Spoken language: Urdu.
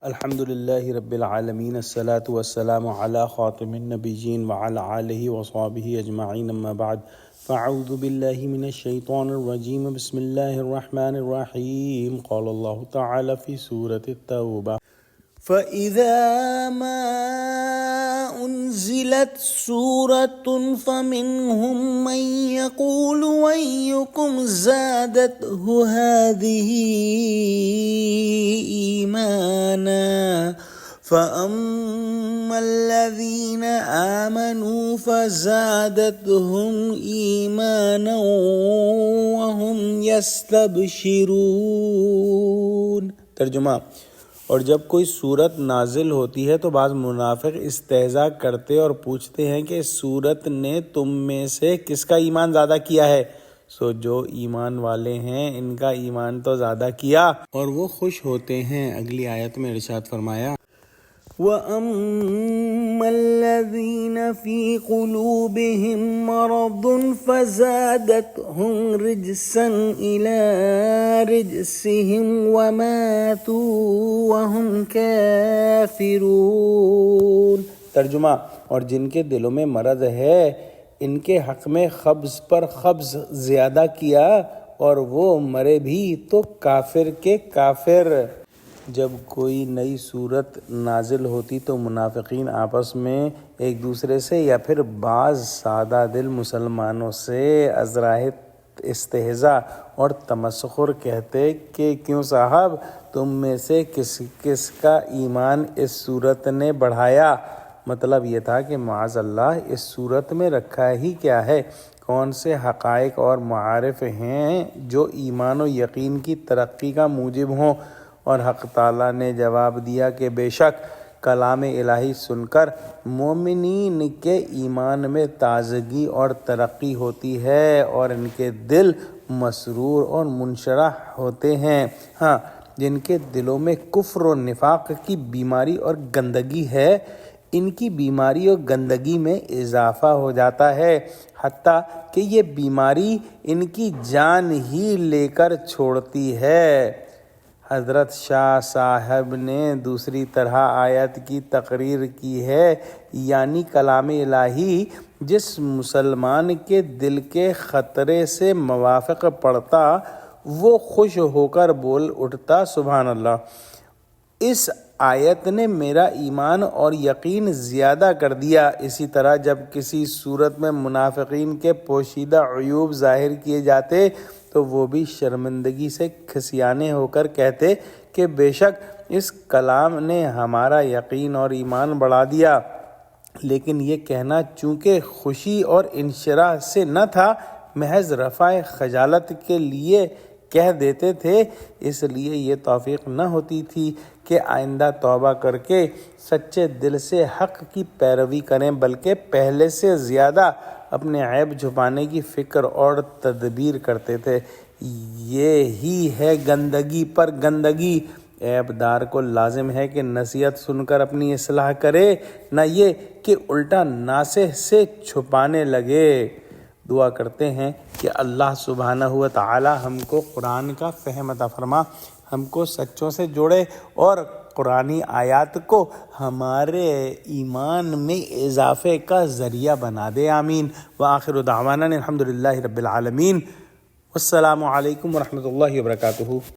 الحمد لله رب العالمين الصلاة والسلام على خاتم النبيين وعلى آله وصحبه أجمعين أما بعد فأعوذ بالله من الشيطان الرجيم بسم الله الرحمن الرحيم قال الله تعالى في سورة التوبة فإذا ما أنزلت سورة فمنهم من يقول أيكم زادته هذه إيمانا فأما الذين آمنوا فزادتهم إيمانا وهم يستبشرون۔ ترجمہ: اور جب کوئی صورت نازل ہوتی ہے تو بعض منافق استہزاء کرتے اور پوچھتے ہیں کہ اس صورت نے تم میں سے کس کا ایمان زیادہ کیا ہے؟ سو جو ایمان والے ہیں ان کا ایمان تو زیادہ کیا اور وہ خوش ہوتے ہیں۔ اگلی آیت میں ارشاد فرمایا وَأَمَّا الَّذِينَ فِي قُلُوبِهِم مَّرَضٌ فَزَادَتْهُمْ رِجْسًا إِلَىٰ رِجْسِهِمْ وَمَاتُوا وَهُمْ كَافِرُونَ۔ ترجمہ: اور جن کے دلوں میں مرض ہے ان کے حق میں خبض پر خبض زیادہ کیا اور وہ مرے بھی تو کافر کے کافر۔ جب کوئی نئی صورت نازل ہوتی تو منافقین آپس میں ایک دوسرے سے یا پھر بعض سادہ دل مسلمانوں سے ازراہ استہزاء اور تمسخر کہتے کہ کیوں صاحب تم میں سے کس کس کا ایمان اس صورت نے بڑھایا؟ مطلب یہ تھا کہ معاذ اللہ اس صورت میں رکھا ہی کیا ہے؟ کون سے حقائق اور معارف ہیں جو ایمان و یقین کی ترقی کا موجب ہوں؟ اور حق تعالیٰ نے جواب دیا کہ بے شک کلام الہی سن کر مومنین کے ایمان میں تازگی اور ترقی ہوتی ہے اور ان کے دل مسرور اور منشرح ہوتے ہیں۔ ہاں، جن کے دلوں میں کفر و نفاق کی بیماری اور گندگی ہے ان کی بیماری اور گندگی میں اضافہ ہو جاتا ہے، حتیٰ کہ یہ بیماری ان کی جان ہی لے کر چھوڑتی ہے۔ حضرت شاہ صاحب نے دوسری طرح آیت کی تقریر کی ہے، یعنی کلام الہی جس مسلمان کے دل کے خطرے سے موافق پڑتا وہ خوش ہو کر بول اٹھتا سبحان اللہ۔ اس آیت نے میرا ایمان اور یقین زیادہ کر دیا۔ اسی طرح جب کسی صورت میں منافقین کے پوشیدہ عیوب ظاہر کیے جاتے تو وہ بھی شرمندگی سے کھسیانے ہو کر کہتے کہ بے شک اس کلام نے ہمارا یقین اور ایمان بڑھا دیا، لیکن یہ کہنا چونکہ خوشی اور انشراح سے نہ تھا، محض رفع خجالت کے لیے کہہ دیتے تھے، اس لیے یہ توفیق نہ ہوتی تھی کہ آئندہ توبہ کر کے سچے دل سے حق کی پیروی کریں، بلکہ پہلے سے زیادہ اپنے عیب چھپانے کی فکر اور تدبیر کرتے تھے۔ یہی ہے گندگی پر گندگی۔ عیب دار کو لازم ہے کہ نصیحت سن کر اپنی اصلاح کرے، نہ یہ کہ الٹا ناصح سے چھپانے لگے۔ دعا کرتے ہیں کہ اللہ سبحانہ و تعالی ہم کو قرآن کا فہم عطا فرما، ہم کو سچوں سے جوڑے اور قرآنی آیات کو ہمارے ایمان میں اضافے کا ذریعہ بنا دے، آمین۔ وآخر دعوانا الحمد للہ رب العالمین۔ والسلام علیکم ورحمۃ اللہ وبرکاتہ۔